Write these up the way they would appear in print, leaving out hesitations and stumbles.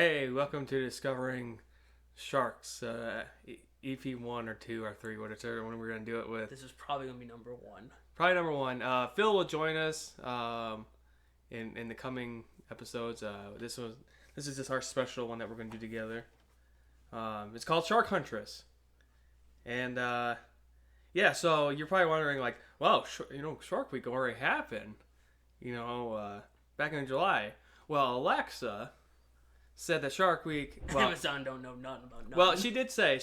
Hey, welcome to Discovering Sharks, EP 1 or 2 or 3, whatever one we're going to do it with. This is probably going to be number 1. Probably number 1. Phil will join us in the coming episodes. This is just our special one that we're going to do together. It's called Shark Huntress. And, yeah, so you're probably wondering, like, wow, Shark Week already happened, back in July. Well, Alexa said that Shark Week... Well, Amazon don't know nothing about nothing. Well, she did say,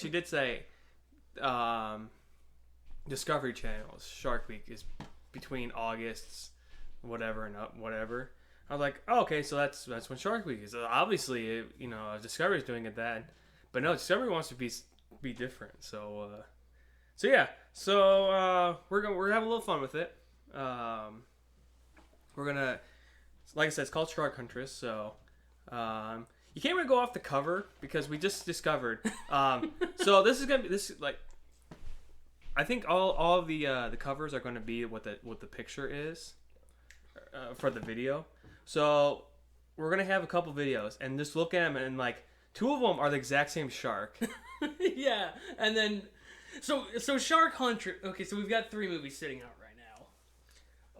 Discovery Channel's Shark Week is between August, whatever, and whatever. I was like, oh, okay, so that's when Shark Week is. Obviously, Discovery's doing it then. But no, Discovery wants to be different. So yeah. So we're having a little fun with it. We're gonna, like I said, it's called Shark Huntress. So you can't really go off the cover because we just discovered. So this is like, I think all of the covers are going to be what the picture is for the video. So we're gonna have a couple videos and just look at them and like 2 of them are the exact same shark. Yeah, and then so Shark Hunter. Okay, so we've got 3 movies sitting out right now.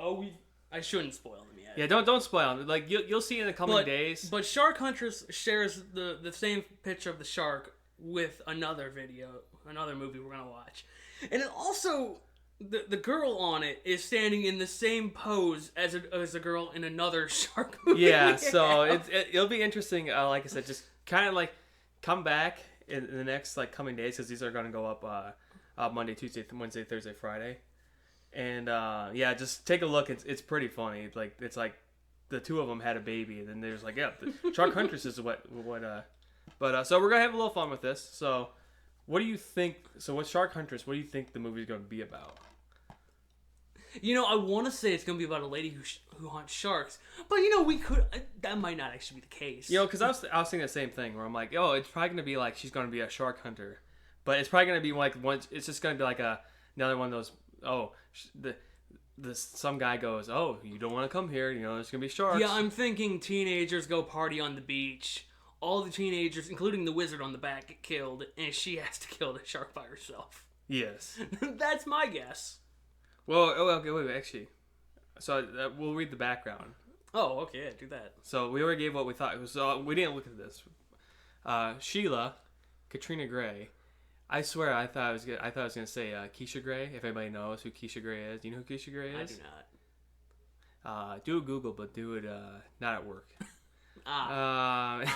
Oh, I shouldn't spoil them yet. Yeah, don't spoil them. Like you'll see in the coming days. But Shark Huntress shares the same picture of the shark with another movie we're gonna watch, and it also the girl on it is standing in the same pose as a girl in another shark movie. Yeah, so it'll be interesting. Like I said, just kind of like come back in the next like coming days because these are gonna go up Monday, Tuesday, Wednesday, Thursday, Friday. And yeah, just take a look. It's pretty funny. It's like the 2 of them had a baby, and then there's like, yeah, the Shark Huntress is what. But so we're gonna have a little fun with this. So, what do you think? So, with Shark Huntress, what do you think the movie's gonna be about? I want to say it's gonna be about a lady who hunts sharks, but that might not actually be the case. Because I was thinking the same thing where I'm like, it's probably gonna be like she's gonna be a shark hunter, but it's probably gonna be like it's just gonna be like another one of those. Some guy goes, oh, you don't want to come here, there's gonna be sharks. Yeah, I'm thinking teenagers go party on the beach. All the teenagers, including the wizard on the back, get killed, and she has to kill the shark by herself. Yes. That's my guess. Well, okay, wait, actually. So we'll read the background. Oh, okay, yeah, do that. So we already gave what we thought. We didn't look at this. Sheila, Katrina Gray. I swear, I thought I was gonna say Keisha Gray. If anybody knows who Keisha Gray is, do you know who Keisha Gray is? I do not. Do a Google, but do it not at work. An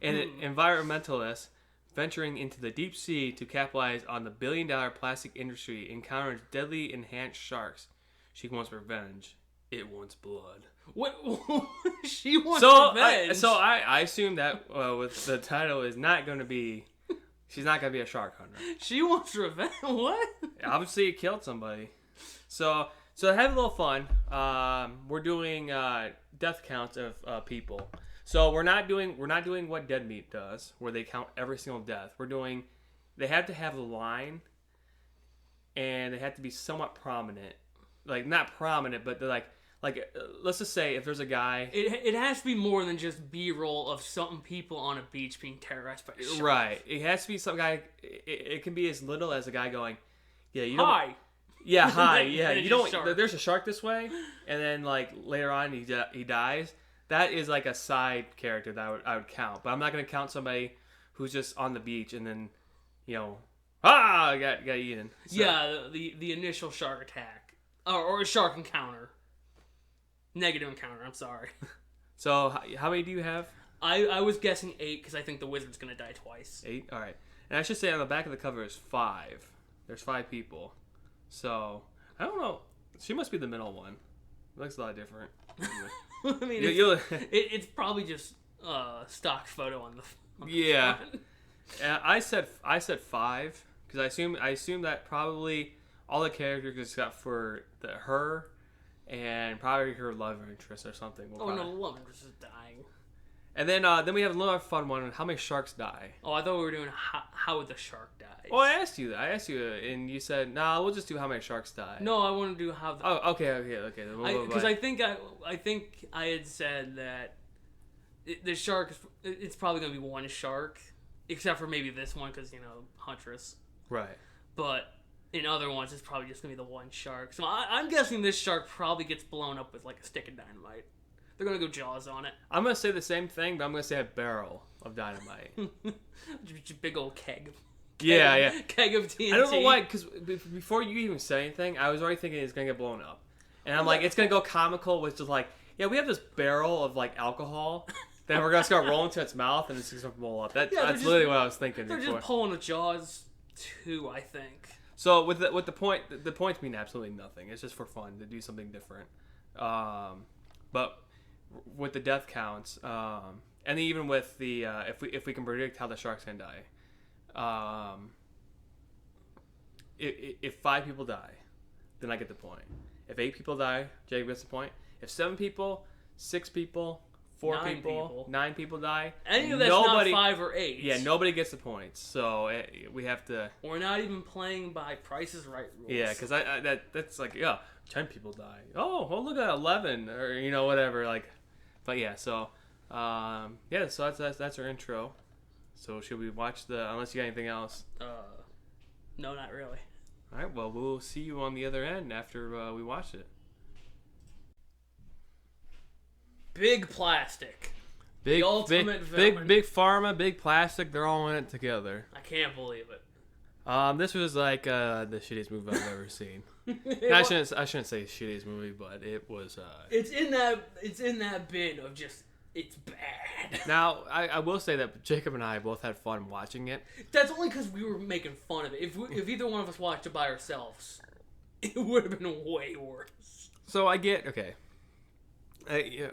environmentalist venturing into the deep sea to capitalize on the billion-dollar plastic industry encounters deadly enhanced sharks. She wants revenge. It wants blood. What? She wants revenge. I assume that with the title is not going to be. She's not going to be a shark hunter. She wants revenge? What? Obviously, it killed somebody. So have a little fun. We're doing death counts of people. So we're not doing what Dead Meat does, where they count every single death. They have to have a line, and they have to be somewhat prominent. Like, not prominent, but they're like let's just say if there's a guy... It has to be more than just B-roll of some people on a beach being terrorized by a shark. Right. It has to be some guy... It can be as little as a guy going, yeah, you don't... Hi! Yeah, hi, yeah. You don't... There's a shark this way, and then, like, later on he dies. That is, like, a side character that I would count. But I'm not going to count somebody who's just on the beach and then, got eaten. So. Yeah, the initial shark attack. Or a shark encounter. Negative encounter, I'm sorry. So, how many do you have? I was guessing 8 because I think the wizard's going to die twice. 8? Alright. And I should say on the back of the cover is 5. There's 5 people. So, I don't know. She must be the middle one. It looks a lot different. I mean, it's probably just a stock photo on the yeah. front. I said 5 because I assume that probably all the characters except for her and probably her love interest or something. No, the love interest is dying. And then we have another fun one on how many sharks die. Oh, I thought we were doing how the shark dies. Oh, I asked you that. And you said, nah, we'll just do how many sharks die. No, I want to do how the... Oh, okay. Because I think I had said that the shark, it's probably going to be one shark, except for maybe this one because, Huntress. Right. But in other ones, it's probably just going to be the one shark. So I'm guessing this shark probably gets blown up with like a stick of dynamite. They're going to go Jaws on it. I'm going to say the same thing, but I'm going to say a barrel of dynamite. Big old keg. Yeah. Keg of TNT. I don't know why, because before you even said anything, I was already thinking it's going to get blown up. And I'm like, it's going to go comical with just like, yeah, we have this barrel of like alcohol. Then we're going to start rolling to its mouth and it's just going to blow up. That's literally what I was thinking before. They're just pulling a Jaws 2, I think. So with the points mean absolutely nothing. It's just for fun to do something different. But with the death counts, and even with the if we can predict how the shark's gonna die, if 5 people die, then I get the point. If 8 people die, Jacob gets the point. If 7 people, 6 people, 4 people, 9 people die, any of that's not 5 or 8. Yeah, nobody gets the points. So we have to. We're not even playing by Price is Right rules. Yeah, because that's like 10 people die. Oh, well, look at 11 or whatever like. But yeah, so so that's our intro. So should we watch unless you got anything else? No, not really. All right, well, we'll see you on the other end after we watch it. Big plastic. Big the ultimate villain. Big pharma, big plastic, they're all in it together. I can't believe it. This was like the shittiest movie I've ever seen. I shouldn't say shittiest movie, but it was It's in that bin of just it's bad. Now, I will say that Jacob and I both had fun watching it. That's only because we were making fun of it. If either one of us watched it by ourselves, it would have been way worse. So I get okay. I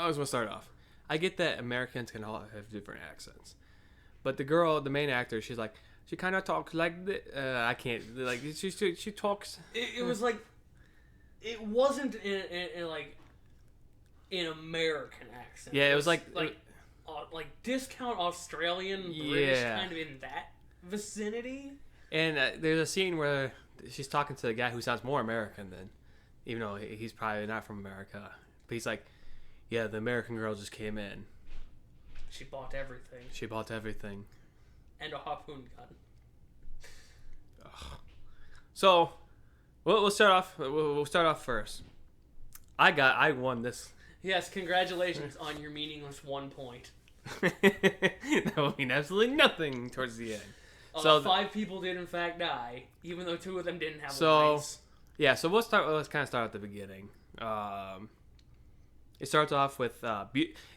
was gonna start off. I get that Americans can all have different accents, but the main actor, she's like, she kind of talks like this. I can't like she talks. It was like, it wasn't in like an American accent. Yeah, it was like discount Australian British, kind of in that vicinity. And there's a scene where she's talking to the guy who sounds more American than, even though he's probably not from America. But he's like, yeah, the American girl just came in. She bought everything. And a harpoon gun. Ugh. So, we'll start off. We'll start off first. I won this. Yes, congratulations on your meaningless 1 point. That will mean absolutely nothing towards the end. So 5 people did in fact die, even though 2 of them didn't have lines. Yeah, so let's kind of start at the beginning. It starts off with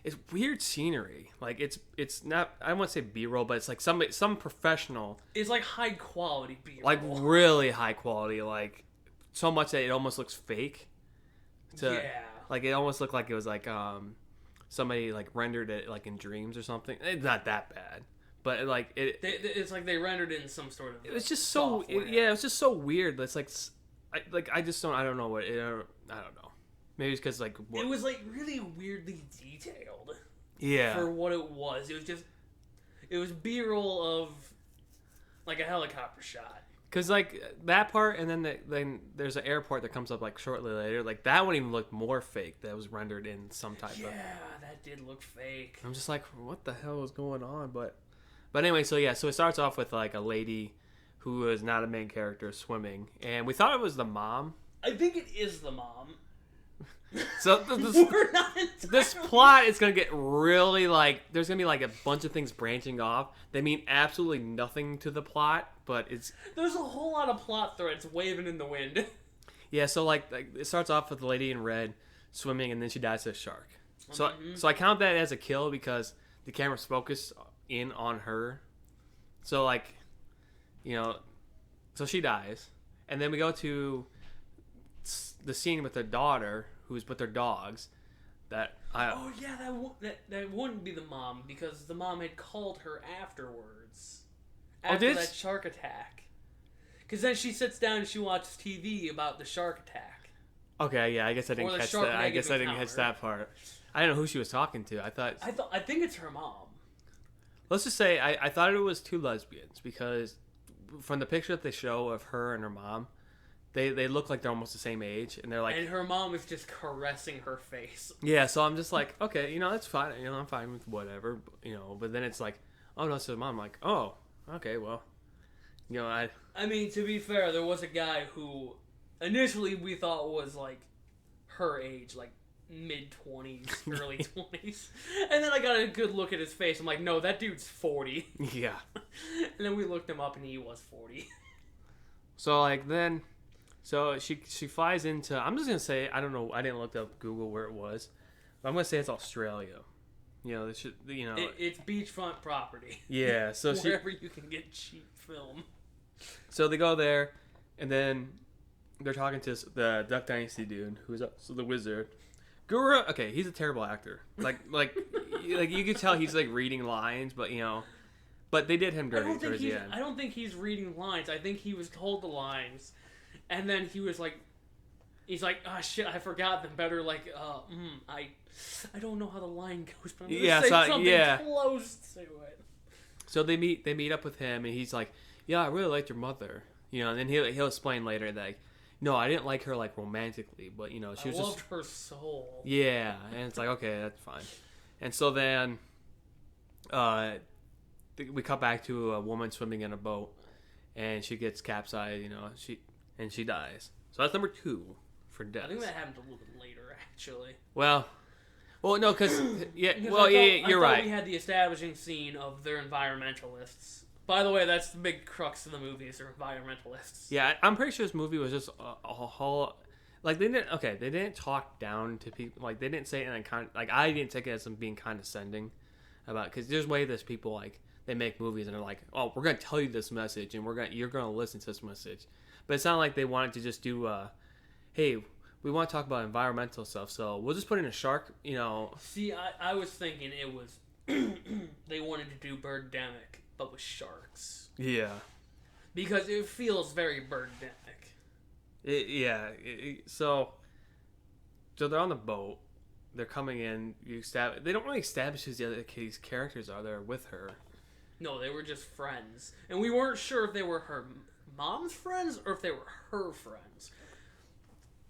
it's weird scenery. Like it's not, I won't say B-roll, but it's like some professional. It's like high quality B-roll. Like really high quality, like so much that it almost looks fake. Yeah. Like it almost looked like it was like somebody like rendered it like in dreams or something. It's not that bad, but like it's like they rendered it in some sort of. It was just so it was just so weird. It's like I don't know what I don't know. Maybe it's because like it was like really weirdly detailed. Yeah. For what it was was B-roll of like a helicopter shot. Because like that part, and then there's an airport that comes up like shortly later. Like that one even looked more fake. That was rendered in some type of. Yeah, that did look fake. I'm just like, what the hell is going on? But anyway, so it starts off with like a lady who is not a main character swimming, and we thought it was the mom. I think it is the mom. So this plot is gonna get really like there's gonna be like a bunch of things branching off. They mean absolutely nothing to the plot, but there's a whole lot of plot threads waving in the wind. Yeah, so like it starts off with the lady in red swimming, and then she dies to a shark. So I count that as a kill because the camera's focused in on her. So like, so she dies, and then we go to the scene with her daughter who's with their dogs. That wouldn't be the mom because the mom had called her afterwards after that shark attack. Because then she sits down and she watches TV about the shark attack. Okay, yeah, I guess I didn't catch that. I guess I didn't catch that part. I didn't know who she was talking to. I think it's her mom. Let's just say I thought it was 2 lesbians because from the picture that they show of her and her mom, they look like they're almost the same age, and they're like, and her mom is just caressing her face. yeah. So I'm just like, okay, that's fine. I'm fine with whatever, But then it's like, oh no, so mom. I'm like, oh, okay, well, I mean, to be fair, there was a guy who initially we thought was like her age, like mid-20s, early 20s. And then I got a good look at his face. I'm like, no, that dude's 40. Yeah. And then we looked him up and he was 40. So she flies into, I'm just going to say, I don't know, I didn't look up Google where it was, but I'm going to say it's Australia. It's beachfront property. Yeah, so wherever you can get cheap film. So they go there, and then they're talking to the Duck Dynasty dude, who's the wizard. Guru, okay, he's a terrible actor. Like you could tell he's like reading lines, but but they did him dirty towards the end. I don't think he's reading lines. I think he was told the lines, and then he's like, oh shit, I forgot them. Better I don't know how the line goes, but I'm gonna say something close to it. So they meet up with him, and he's like, yeah, I really liked your mother, and then he'll explain later that. No, I didn't like her like romantically, but she was just. I loved her soul. Yeah, and it's like, okay, that's fine. And so then, we cut back to a woman swimming in a boat, and she gets capsized. She dies. So that's number 2 for deaths. I think that happened a little bit later, actually. Well, no, because you're right. We had the establishing scene of their environmentalists. By the way, that's the big crux of the movie, is they're environmentalists. Yeah, I'm pretty sure this movie was just a whole... Like, they didn't talk down to people. Like, they didn't say it in I didn't take it as them being condescending about... Because there's way there's people, like, they make movies and they're like, oh, we're going to tell you this message and you're going to listen to this message. But it's not like they wanted to just do, hey, we want to talk about environmental stuff, so we'll just put in a shark, See, I was thinking it was... they wanted to do Birdemic, but with sharks. Yeah. Because it feels very Birdemic. So they're on the boat. They're coming in. They don't really establish who the other characters are. They're with her. No, they were just friends. And we weren't sure if they were her mom's friends or if they were her friends.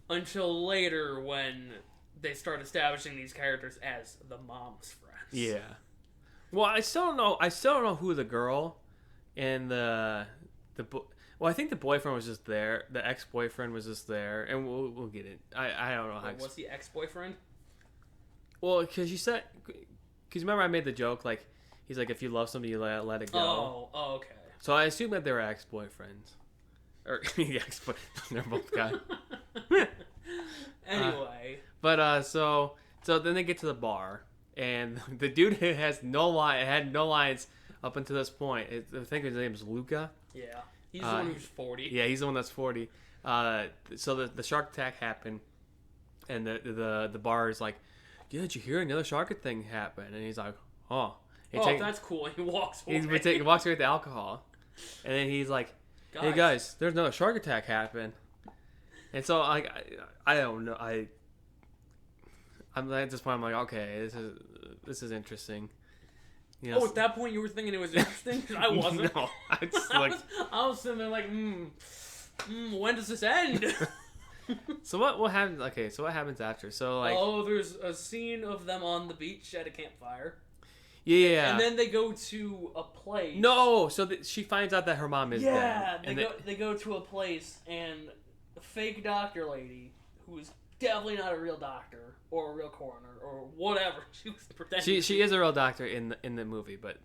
Until later when they start establishing these characters as the mom's friends. Yeah. Well, I still don't know who the girl and well, I think the boyfriend was just there. The ex-boyfriend was just there, and we'll get it. I don't know how. What's the ex-boyfriend? Well, because remember I made the joke like he's like if you love somebody you let it go. Oh, okay. So I assume that they were ex-boyfriends, or ex-boy. They're both guys. Anyway, so then they get to the bar. And the dude had no lines up until this point. I think his name is Luca. Yeah, he's the one who's 40. Yeah, he's the one that's 40. So the shark attack happened, and the bar is like, yeah, did you hear another shark thing happen? And he's like, oh. That's cool. And he walks away. He walks away with the alcohol, and then he's like, hey guys, there's another shark attack happened. And so I don't know. I'm at this point. I'm like, okay, this is interesting. At that point, you were thinking it was interesting? I wasn't. No, I was sitting there like, when does this end? So what happens? Okay, so what happens after? So there's a scene of them on the beach at a campfire. Yeah. And then they go to a place. No, so she finds out that her mom is dead. Yeah, they go to a place, and a fake doctor lady who is definitely not a real doctor or a real coroner or whatever she was pretending. She is a real doctor in the movie, but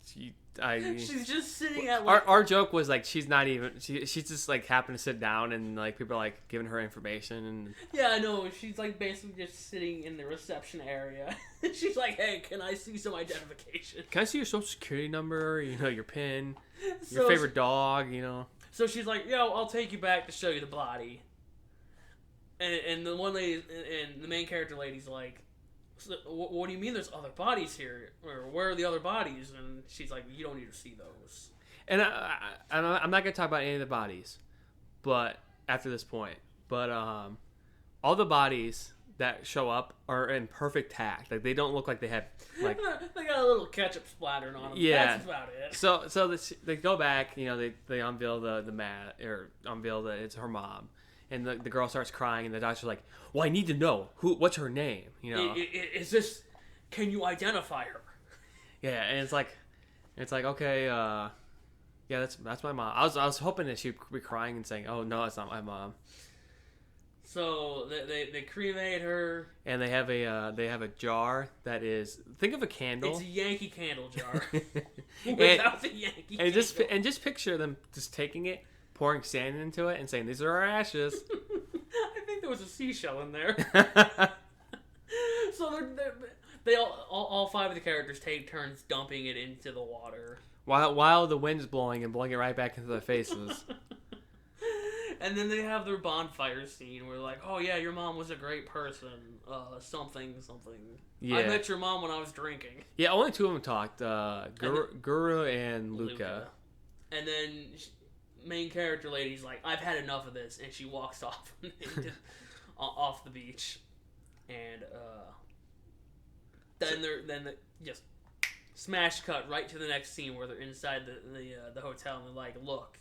she's just sitting at our joke was like she's not even she's just like happened to sit down and like people are like giving her information and yeah, I know, she's like basically just sitting in the reception area. She's like, hey, can I see some identification? Can I see your social security number? Your PIN, your favorite dog, So she's like, yo, I'll take you back to show you the body. And the one lady, and the main character lady's like, so, what do you mean there's other bodies here? Or where are the other bodies? And she's like, you don't need to see those. And I'm not going to talk about any of the bodies, but after this point. But all the bodies that show up are in perfect tact. Like they don't look like they have like they got a little ketchup splattering on them. Yeah. That's about it. So they go back. You know, they unveil the mat or unveil that it's her mom, and the girl starts crying, and the doctor's like, "Well, I need to know what's her name." You know, is this? Can you identify her? Yeah, and it's like okay, yeah, that's my mom. I was hoping that she'd be crying and saying, "Oh no, it's not my mom." So they cremate her, and they have a jar that is, think of a candle. It's a Yankee candle jar without the Yankee candle. And just picture them just taking it, pouring sand into it, and saying, "These are our ashes." I think there was a seashell in there. So they all five of the characters take turns dumping it into the water while the wind's blowing and blowing it right back into their faces. And then they have their bonfire scene where like, oh yeah, your mom was a great person. Something. Yeah. I met your mom when I was drinking. Yeah, only two of them talked. Guru and Luca. And then main character lady's like, I've had enough of this, and she walks off off the beach. And then just smash cut right to the next scene where they're inside the hotel, and they're like, look,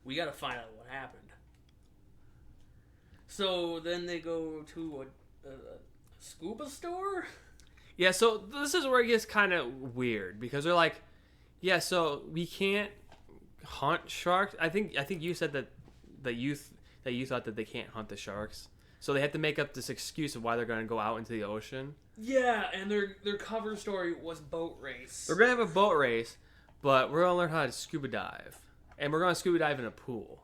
we got to find out what happened. So then they go to a scuba store? Yeah, so this is where it gets kind of weird, because they're like, yeah, so we can't hunt sharks. I think you said that you thought that they can't hunt the sharks. So they have to make up this excuse of why they're going to go out into the ocean. Yeah, and their cover story was boat race. We're going to have a boat race, but we're going to learn how to scuba dive. And we're going to scuba dive in a pool.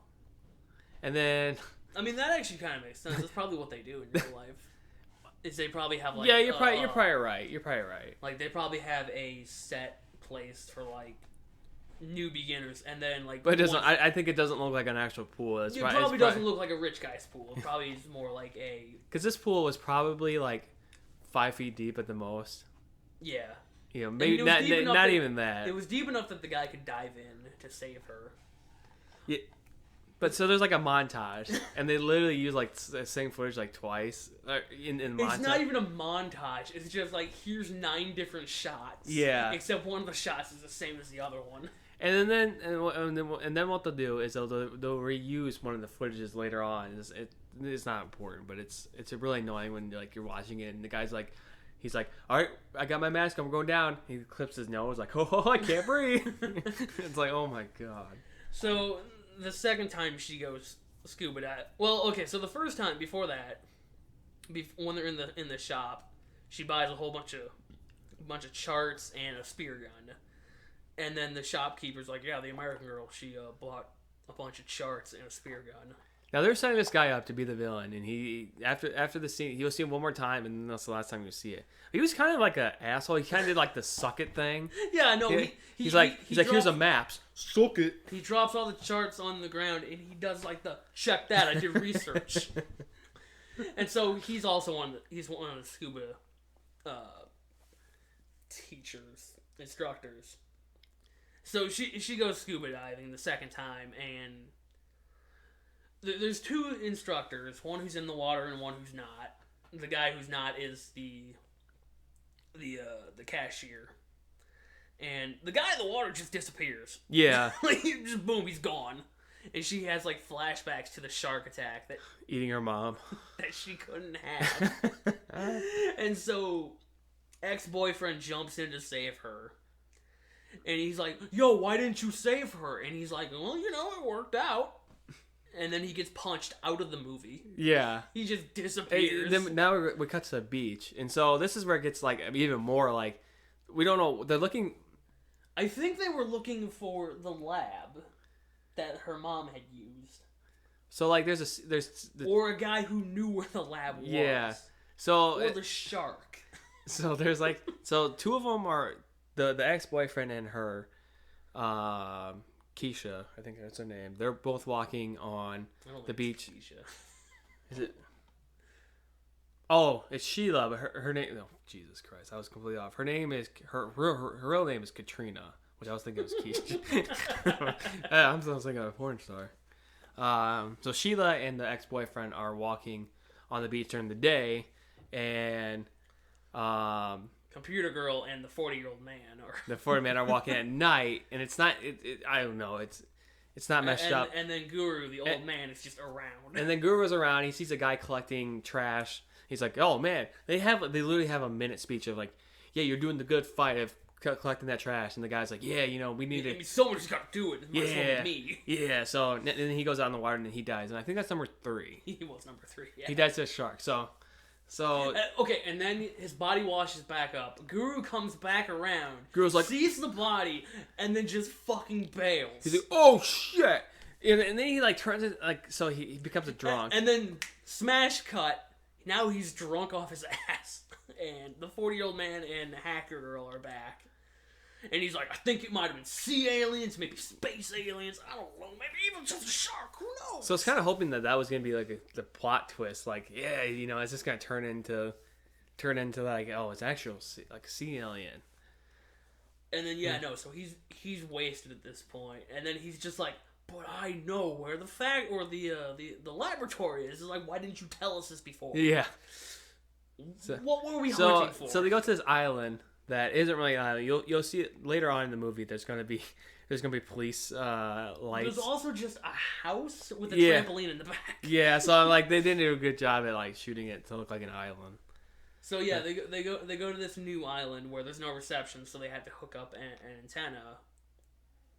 And then... I mean, that actually kind of makes sense. That's probably what they do in real life. Is they probably have like... Yeah, you're probably right. You're probably right. Like, they probably have a set place for, like, new beginners, and then, like... But it doesn't... I think it doesn't look like an actual pool. It probably doesn't look like a rich guy's pool. It probably is more like a... Because this pool was probably, like, 5 feet deep at the most. Yeah. You know, maybe not even that. It was deep enough that the guy could dive in to save her. Yeah, but so there's like a montage, and they literally use like the same footage like twice in montage. It's not even a montage. It's just like, here's 9 different shots. Yeah. Except one of the shots is the same as the other one. And then what they'll do is they'll reuse one of the footages later on. It's not important, but it's really annoying when like you're watching it and the guy's like, he's like, all right, I got my mask, I'm going down. He clips his nose like, oh, I can't breathe. It's like, oh my god. So the second time she goes scuba dive. Well, okay, so the first time before that, when they're in the shop, she buys a whole bunch of charts and a spear gun, and then the shopkeeper's like, yeah, the American girl, she bought a bunch of charts and a spear gun. Now they're setting this guy up to be the villain, and he after the scene, you'll see him one more time, and that's the last time you'll see it. He was kind of like an asshole. He kind of did like the suck it thing. Yeah, no. He's like, here's a maps, suck it. He drops all the charts on the ground, and he does like the check that, I did research. And so he's also one of the scuba instructors. So she goes scuba diving the second time, and there's 2 instructors, one who's in the water and one who's not. The guy who's not is the cashier. And the guy in the water just disappears. Yeah. Like, just boom, he's gone. And she has like flashbacks to the shark attack that eating her mom that she couldn't have. And so ex-boyfriend jumps in to save her. And he's like, yo, why didn't you save her? And he's like, well, it worked out. And then he gets punched out of the movie. Yeah. He just disappears. Then now we cut to the beach. And so this is where it gets like even more like, we don't know. They're looking. I think they were looking for the lab that her mom had used. So like or a guy who knew where the lab was. Yeah. So or the shark. So there's like, so 2 of them are the ex-boyfriend and her, Keisha, I think that's her name. They're both walking on the beach. Keisha. Is it? Oh, it's Sheila, but her name. Oh, Jesus Christ, I was completely off. Her name is her real name is Katrina, which I was thinking was Keisha. I was thinking of a porn star. So Sheila and the ex-boyfriend are walking on the beach during the day, and Computer girl and the 40-year-old man, or the 40 men are walking at night, and it's not. I don't know. It's not meshed up. And then Guru, the old man, is just around. And then Guru's around. He sees a guy collecting trash. He's like, "Oh man!" They literally have a minute speech of like, "Yeah, you're doing the good fight of collecting that trash." And the guy's like, "Yeah, we need to." Someone's got to do it. It might as well be me. Yeah. So and then he goes out in the water and he dies. And I think that's number 3. He was number 3. Yeah. He dies to a shark. So. Okay, and then his body washes back up. Guru comes back around. Guru's like, sees the body, and then just fucking bails. He's like, "Oh shit!" And then he like turns it like so he becomes a drunk. And then smash cut. Now he's drunk off his ass, and the 40-year-old man and the hacker girl are back. And he's like, I think it might have been sea aliens, maybe space aliens. I don't know, maybe even just a shark. Who knows? So I was kind of hoping that was gonna be like the plot twist, like it's just gonna turn into like it's actual like a sea alien. And then so he's wasted at this point, and then he's just like, but I know where the the laboratory is. It's like, why didn't you tell us this before? Yeah. What were we hunting for? So they go to this island that isn't really an island. You'll see it later on in the movie. There's gonna be police lights. There's also just a house with a trampoline in the back. Yeah, so I'm like, they didn't do a good job at like shooting it to look like an island. So they go to this new island where there's no reception, so they had to hook up an antenna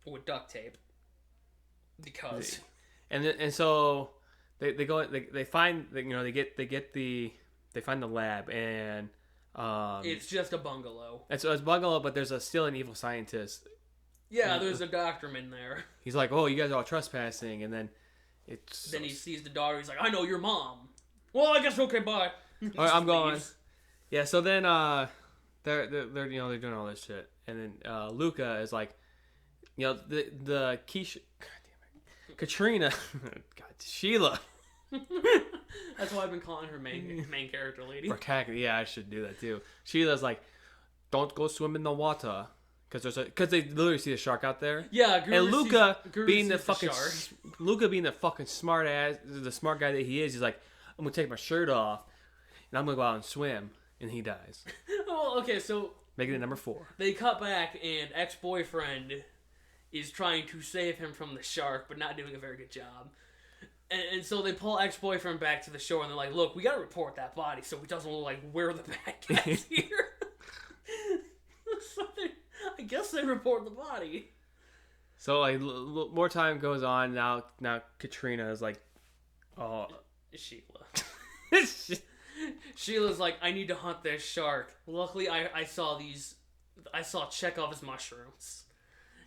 with duct tape because. And so they find they find the lab and. It's just a bungalow. And so it's a bungalow, but there's still an evil scientist. Yeah, there's a doctorman there. He's like, "Oh, you guys are all trespassing," and then Then he sees the daughter. He's like, "I know your mom." Well, I guess okay, bye. All right, I'm going. Yeah, so then they're doing all this shit, and then Luca is like, the Keisha, God damn it, Katrina, God, Sheila. That's why I've been calling her main character lady. Yeah, I should do that too. Sheila's like, don't go swim in the water because they literally see a shark out there. Yeah, and Luca being the fucking smart ass, the smart guy that he is, he's like, I'm gonna take my shirt off and I'm gonna go out and swim, and he dies. Well, okay, so making it number 4. They cut back and ex-boyfriend is trying to save him from the shark, but not doing a very good job. And so they pull ex-boyfriend back to the shore, and they're like, look, we gotta report that body so it doesn't look like we're the bad guys here. So I guess they report the body. So, like, more time goes on. Now Katrina is like, oh. Sheila. Sheila's like, I need to hunt this shark. Luckily, I saw Chekhov's mushrooms.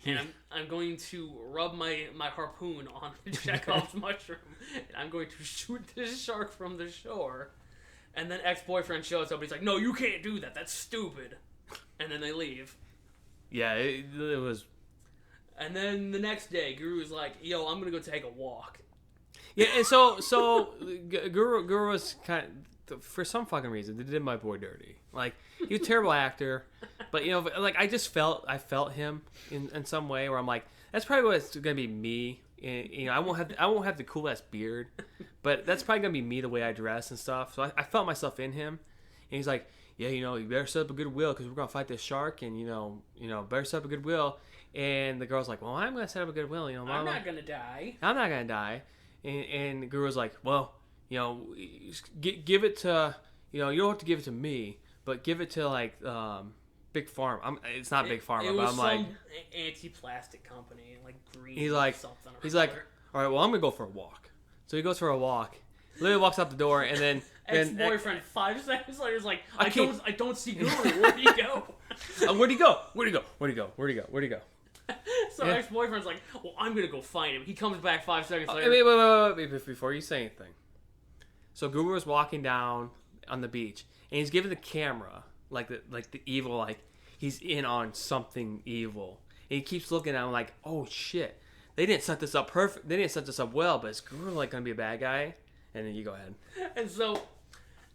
And I'm going to rub my harpoon on Chekhov's mushroom, and I'm going to shoot this shark from the shore. And then ex-boyfriend shows up, and he's like, no, you can't do that. That's stupid. And then they leave. Yeah, it was... And then the next day, Guru's like, yo, I'm going to go take a walk. Yeah, and so Guru was kind of... For some fucking reason, they did my boy dirty. Like, he was a terrible actor, but like I felt him in some way where I'm like, that's probably what it's gonna be me. And, I won't have the cool ass beard, but that's probably gonna be me the way I dress and stuff. So I felt myself in him, and he's like, yeah, you better set up a good will because we're gonna fight this shark, and better set up a good will. And the girl's like, well, I'm gonna set up a good will. I'm not gonna die. I'm not gonna die. And the Guru's like, well. Give it to, you don't have to give it to me, but give it to like Big Pharma. It's not Big Pharma, but I'm like anti-plastic company, like green. He's like, something. All right, well, I'm gonna go for a walk. So he goes for a walk. Literally walks out the door, and then ex-boyfriend 5 seconds later is like, I don't see Guru. Where'd he go? Where'd he go? So ex-boyfriend's like, well, I'm gonna go find him. He comes back 5 seconds later. Wait, before you say anything. So Guru is walking down on the beach, and he's giving the camera like the evil, like he's in on something evil. And he keeps looking at him like, oh shit, they didn't set this up perfect. They didn't set this up well, but is Guru like gonna be a bad guy? And then you go ahead. And so,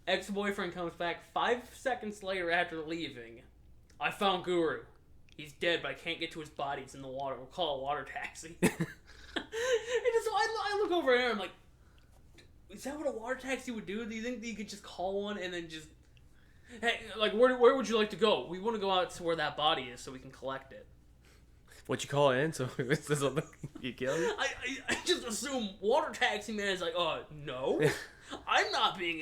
ex-boyfriend comes back 5 seconds later after leaving. I found Guru. He's dead, but I can't get to his body. It's in the water. We'll call a water taxi. And so I look over here and I'm like, is that what a water taxi would do? Do you think that you could just call one and then just, hey, like, where would you like to go? We want to go out to where that body is so we can collect it. What you call it in? So is this something you kill him? I just assume water taxi man is like, no, I'm not being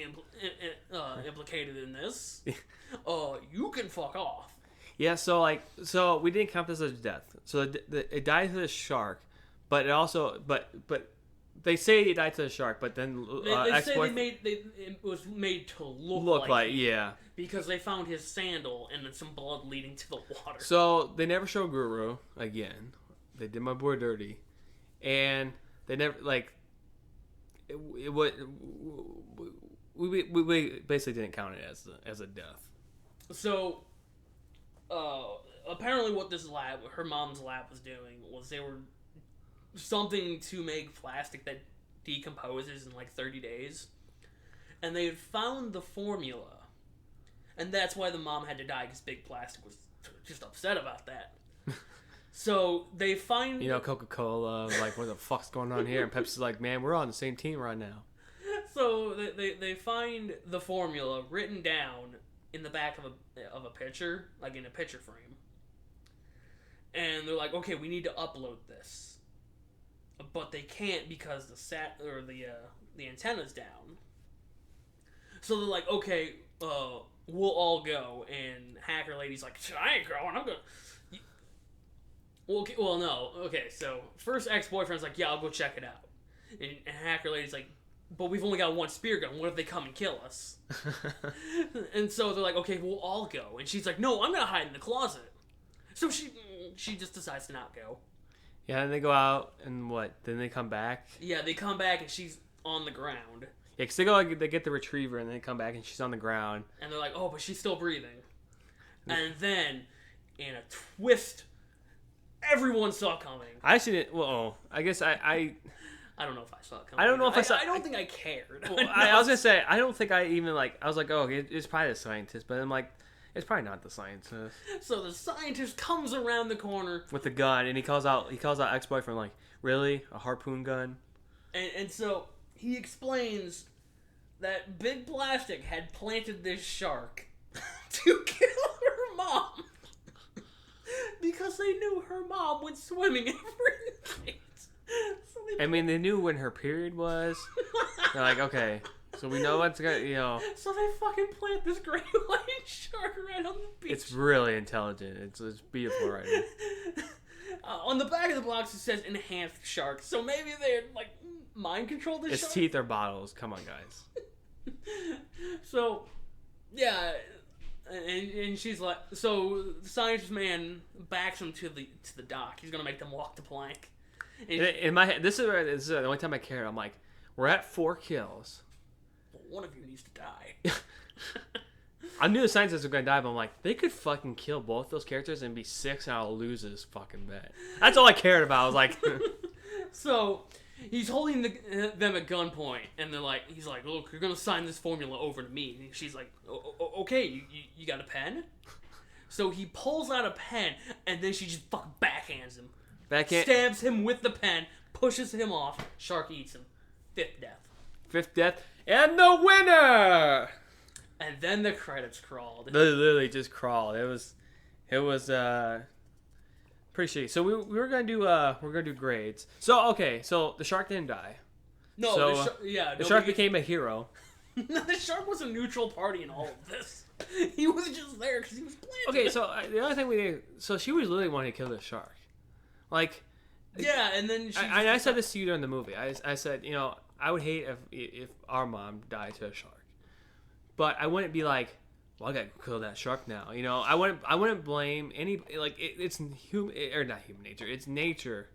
implicated in this. You can fuck off. Yeah, so we didn't count this as death. So it died to the shark, but it also, but they say it died to the shark, but then they say it was made to look like yeah, because they found his sandal and then some blood leading to the water. So they never show Guru again. They did my boy dirty, and they never we basically didn't count it as a death. So apparently what this lab, her mom's lab, was doing was they were something to make plastic that decomposes in like 30 days. And they had found the formula. And that's why the mom had to die, because Big Plastic was just upset about that. So they find... Coca-Cola, like, what the fuck's going on here? And Pepsi's like, man, we're on the same team right now. So they find the formula written down in the back of a picture, like in a picture frame. And they're like, okay, we need to upload this. But they can't because the antenna's down. So they're like, okay, we'll all go. And Hacker Lady's like, I ain't going. I'm gonna. Well, no. Okay, so first ex-boyfriend's like, yeah, I'll go check it out. And Hacker Lady's like, but we've only got one spear gun. What if they come and kill us? And so they're like, okay, we'll all go. And she's like, no, I'm gonna hide in the closet. So she just decides to not go. Yeah, and they go out, and what? Then they come back? Yeah, they come back, and she's on the ground. Yeah, because they get the retriever, and they come back, and she's on the ground. And they're like, oh, but she's still breathing. And then, in a twist, everyone saw coming. I actually didn't... Well, I guess I don't know if I saw it coming. I don't know if I saw... I don't think I cared. Well, I was going to say, I don't think I even, I was like, oh, it's probably the scientist, but I'm like... It's probably not the scientist. So the scientist comes around the corner with a gun, and he calls out ex-boyfriend like, "Really? A harpoon gun?" And so he explains that Big Plastic had planted this shark to kill her mom because they knew her mom went swimming every night. So they knew when her period was. They're like, okay. So we know what's going to, So they fucking plant this great white shark right on the beach. It's really intelligent. It's beautiful right now. On the back of the box it says enhanced shark. So maybe they mind control this shark? Its teeth are bottles. Come on, guys. So, yeah. And she's like, so the scientist man backs him to the dock. He's going to make them walk the plank. In my head, this is the only time I cared. I'm like, we're at 4 kills. One of you needs to die. I knew the scientists were going to die, but I'm like, they could fucking kill both those characters and be 6 and I'll lose this fucking bet. That's all I cared about. I was like... So, he's holding them at gunpoint, and he's like, look, you're going to sign this formula over to me. And she's like, okay, you got a pen? So he pulls out a pen, and then she just fucking backhands him. Stabs him with the pen, pushes him off, shark eats him. 5th death. 5th death. And the winner! And then the credits crawled. They literally just crawled. It was pretty shitty. So we were gonna do grades. So so the shark didn't die. No, so, the shark became a hero. The shark was a neutral party in all of this. He was just there because he was planted. Okay, so the other thing we did, so she was literally wanting to kill the shark, Yeah, and then I said this to you during the movie. I said, I would hate if our mom died to a shark, but I wouldn't be like, well, I gotta kill that shark now. I wouldn't blame any it's not human nature. It's nature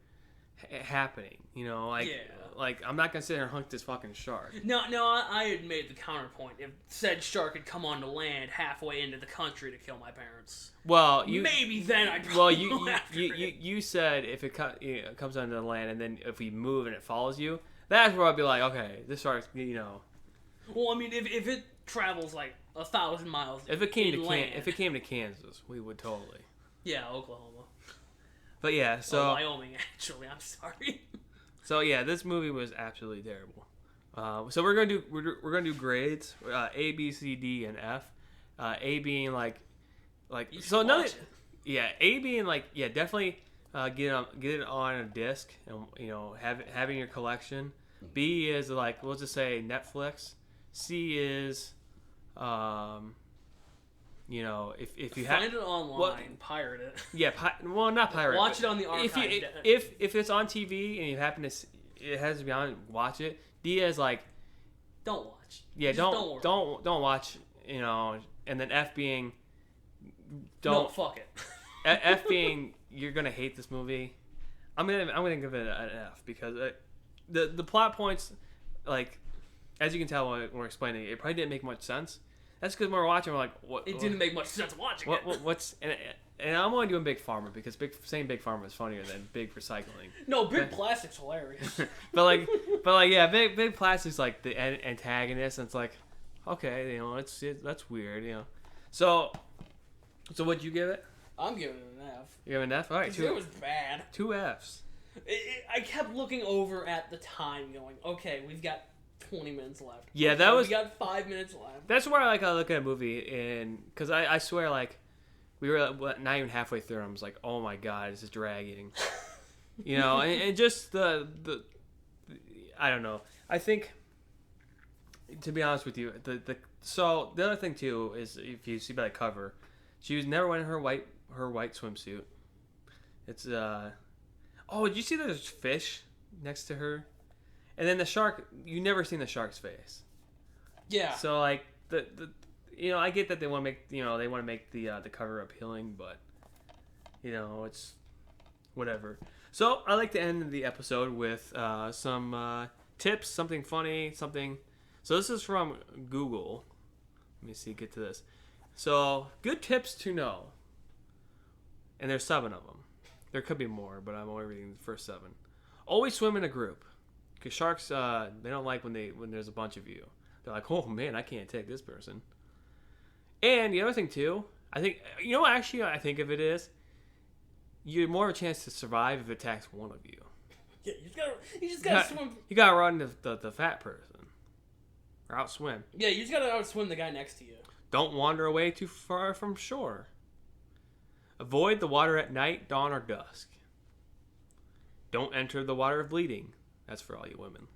happening. I'm not gonna sit here and hunt this fucking shark. No, I had made the counterpoint. If said shark had come onto land halfway into the country to kill my parents, well, maybe then I'd probably you said if it comes onto the land and then if we move and it follows you. That's where I'd be like, okay, this shark's, Well, I mean, if it travels 1,000 miles, if it came to Kansas, we would totally. Yeah, Oklahoma. But yeah, so Wyoming. Actually, I'm sorry. So yeah, this movie was absolutely terrible. So we're gonna do grades. A, B, C, D, and F. A being like so another. Yeah, A being like definitely get it on a disc and having your collection. B is like we'll just say Netflix. C is if you find it online, pirate it. Yeah, not pirate. Watch it on the archive. If it's on TV and you happen to, it has to be on. Watch it. D is like, don't watch. Yeah, don't watch. And then F being, don't. No, fuck it. F being, you're gonna hate this movie. I'm gonna give it an F because the plot points, like, as you can tell when we're explaining it probably didn't make much sense. That's because when we're watching, we're like, what? It didn't make much sense watching it. What's and I'm only doing Big Pharma because saying Big Pharma is funnier than Big Recycling. No, Big Plastic's hilarious. but yeah, Big Plastic's like the antagonist, and it's like, okay, that's weird, So what'd you give it? I'm giving it an F. You give it an F? All right, it was bad. 2 Fs. I kept looking over at the time, going, okay, we've got 20 minutes left. Yeah, okay, we got 5 minutes left. That's where I look at a movie, and because I swear, like, we were not even halfway through, and I was like, oh my god, this is dragging. And just the I don't know. I think, to be honest with you, so the other thing too is if you see by the cover, she was never wearing her white swimsuit. It's oh, did you see there's fish next to her? And then the shark, you never seen the shark's face. Yeah. So like I get that they want to make the cover appealing, but it's whatever. So I like to end the episode with some tips, something funny, something. So this is from Google. Let me see. Get to this. So good tips to know. And there's 7 of them. There could be more, but I'm only reading the first 7. Always swim in a group. Because sharks, they don't like when there's a bunch of you. They're like, oh man, I can't take this person. And the other thing too, I think, actually I think of it is, you have more of a chance to survive if it attacks one of you. Yeah, you just gotta swim. You gotta run the fat person. Or outswim. Yeah, you just gotta outswim the guy next to you. Don't wander away too far from shore. Avoid the water at night, dawn, or dusk. Don't enter the water of bleeding. That's for all you women.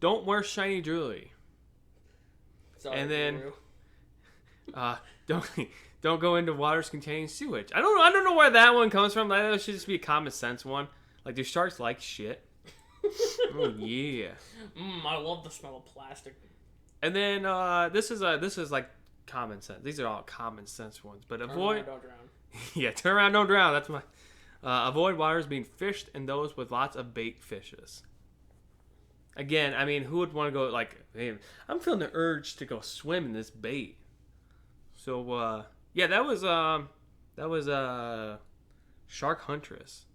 Don't wear shiny jewelry. Sorry, and then, don't go into waters containing sewage. I don't know where that one comes from. That should just be a common sense one. Like, do sharks like shit? Oh yeah. I love the smell of plastic. And then this is like common sense. These are all common sense ones. But avoid. Turn around, don't drown. Yeah, turn around, don't drown. That's my. Avoid waters being fished and those with lots of bait fishes. Again, I mean, who would want to go like? Hey, I'm feeling the urge to go swim in this bait. So yeah, that was Shark Huntress.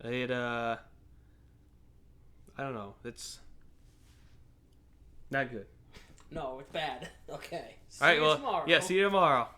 It I don't know. It's not good. No, it's bad. Okay. All right. Well, tomorrow. yeah. See you tomorrow.